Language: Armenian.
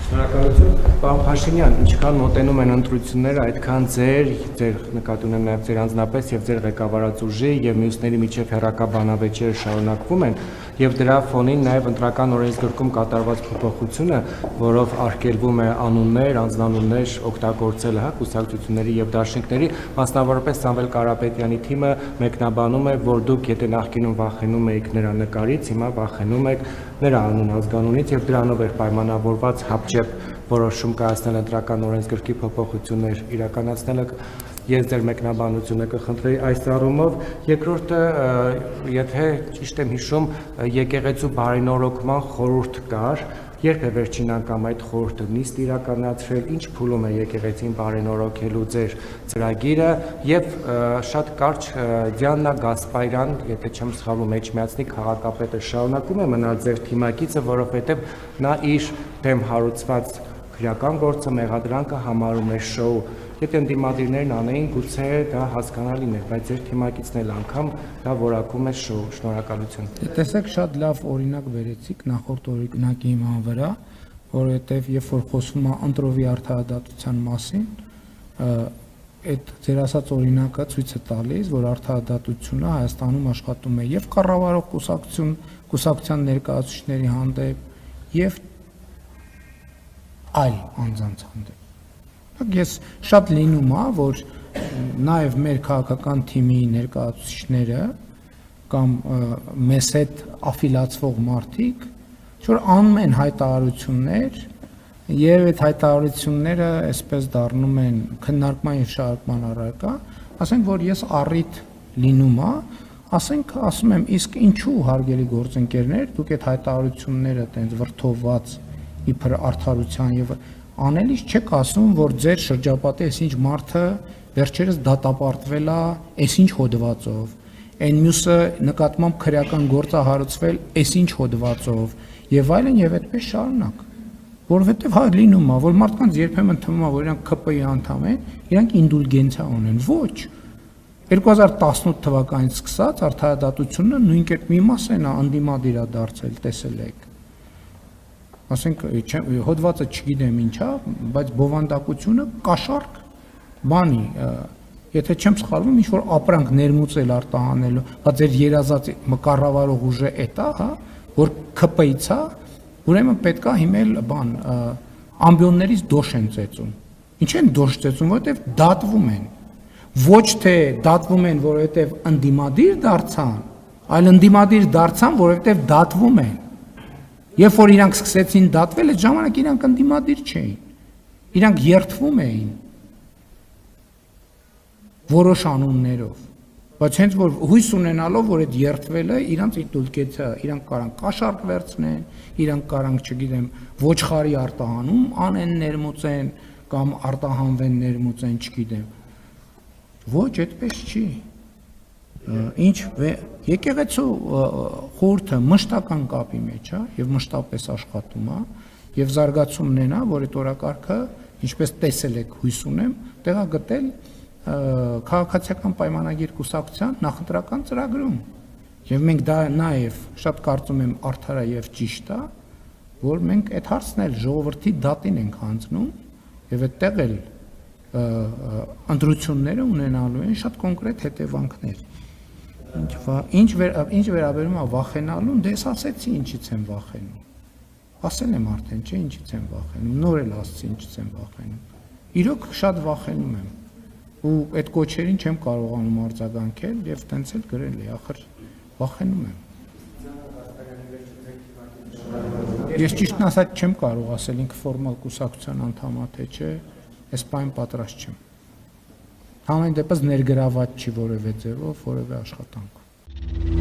Շնորհակալություն, պարոն Փաշինյան, ինչքան մոտենում են ընտրությունները, այդքան ձեր նկատի ունեմ նաև ձեր անձնապես եւ ձեր ղեկավարած ուժի եւ մյուսների միջև հերակա բանավեճերը շարունակվում են եւ դրա ֆոնին նաև ընտրական օրենսգրքում կատարված փոփոխությունը, որով արգելվում է անուններ, անձնանուններ օգտագործելը կուսակցությունների եւ դաշինքների, մասնավորապես Սամվել Կարապետյանի թիմը մեկնաբանում է, որ դուք եթե նախկինում վախենում եք նրա նկարից, հիմա վախենում եք նրա անուն ազգանունից եւ դրանով է պայմանավորված հապճեպ որոշում կայացնել ընտրական օրենսգրքի փոփոխություններ իրականացնելը ես ձեր մեկնաբանությունը կխնդրեի այս առումով երկրորդը եթե ճիշտ եմ հիշում եկեղեցու բարենորոգման խորհուրդ կար երբ է վերջին անգամ այդ խորհուրդը նիստ իրականացրել ինչ փուլում է եկեղեցին բարենորոգելու ձեր ծրագիրը եւ շատ կարճ Դիանա Գասպարյան եթե չեմ սխալվում Էջմիածնի քաղաքապետը շարունակում է մնալ ձեր թիմակիցը որովհետեւ նա իր դեմ հարուցված քրեական գործը մեղադրանքը համարում է շոու Եթե ընդդիմադիրներն անեին, գուցե դա հասկանալին էր, բայց ձեր թիմակիցն էլ անգամ դա որակում է շոու, շնորհակալություն։ Տեսեք, շատ լավ օրինակ վերեցիք նախորդ օրինակի հիման վրա, որովհետև երբ որ խոսվում է ընտրովի արդարադատության մասին, այդ ձեր ասած օրինակը ցույց է տալիս, որ արդարադատությունը Հայաստանում աշխատում է եւ կառավարող կուսակցության ներկայացուցիչների հանդեպ եւ այլ անձանց հանդեպ Ես շատ լինում է, որ նաև մեր քաղաքական թիմի ներկայացուցիչները կամ մեզ հետ աֆիլացվող մարդիկ, որ անում են հայտարարություններ եւ այդ հայտարարությունները այսպես դառնում են քննարկման եւ շարժման առարկա, ասենք որ ես առիթ լինում է, ասում եմ, իսկ ինչու հարգելի գործընկերներ, դուք այդ հայտարարությունները տենց վրթովված իբր արդարության եւ Անելիս չեք ասում, որ ձեր շրջապատի այսինչ մարդը վերջերս դատապարտվել է այսինչ հոդվածով, այն մյուսը նկատմամբ քրեական գործ է հարուցվել այսինչ հոդվածով եւ այլն եւ այդպես շարունակ, որովհետեւ հա լինում է, որ մարդկանց երբեմն թվում է, որ իրանք ԿՊ-ի անդամ են, իրանք ինդուլգենցիա ունեն, ոչ 2018 թվականից սկսած արդարադատությունը նույն կերպ մի մասն է անդիմադիր է դարձել, տեսել եք ասենք հոդվածը չգիտեմ ինչա, բայց բովանդակությունը կաշառք բանի, եթե չեմ սխալվում, ինչ որ ապրանք ներմուծել արտահանելու, հա ձեր երազած կառավարող ուժը էտա, հա, որ ԿՊ-ից է, ուրեմն պետք է հիմել բան ամբիոններից դոշ են ծեծում։ Ինչ են դոշ ծեծում, որովհետև դատվում են։ Ոչ թե դատվում են, որովհետև ընդդիմադիր դարձան, այլ ընդդիմադիր դարձան, որովհետև դատվում են։ Երբ որ իրանք սկսեցին դատվել, այդ ժամանակ իրանք ընդդիմադիր չէին, իրանք երդվում էին որոշ անուններով, բայց հենց որ հույս ունենալով, որ այդ երդվելը իրանք ինդուլգենցիա, իրանք կարան կաշառք վերցնեն, իրանք կարան, չգիտեմ, ոչխարի արտահանում անեն ներմուծեն կամ արտահանվեն ներմուծեն, չգիտեմ, ոչ այդպես չի, ինչ եկեղեցու խորհուրդը մշտական կապի մեջ է եւ մշտապես աշխատում է եւ զարգացումն են, որ այդ օրակարգը, ինչպես տեսել եք, հույս ունեմ, տեղա գտել քաղաքացիական պայմանագիր կուսակցության նախընտրական ծրագրում։ Եվ մենք դա նաեւ շատ կարծում եմ արդար է եւ ճիշտ է, որ մենք այդ հարցն էլ ժողովրդի դատին ենք հանձնում եւ այդտեղ էլ ընտրությունները ունենալու են շատ կոնկրետ հետևանքներ։ Ինչ վերաբերում է վախենալուն, դե ես ասեցի ինչից եմ վախենում։ Ասել եմ արդեն, չէ, ինչից եմ վախենում, նոր էլ ասեցի ինչից եմ վախենում։ Իրոք շատ վախենում եմ։ Ու այդ կոչերին չեմ կարողանում արձագանքել եւ տենց էլ գրել էի, ախր վախենում եմ։ Ես ճիշտն ասած չեմ կարող ասել ինքը ֆորմալ կուսակցության անդամ է թե չէ, այս բան պատրաստ չեմ։ Համեն դեպս ներգրաված չի որևէ ձևով, որևէ աշխատանք։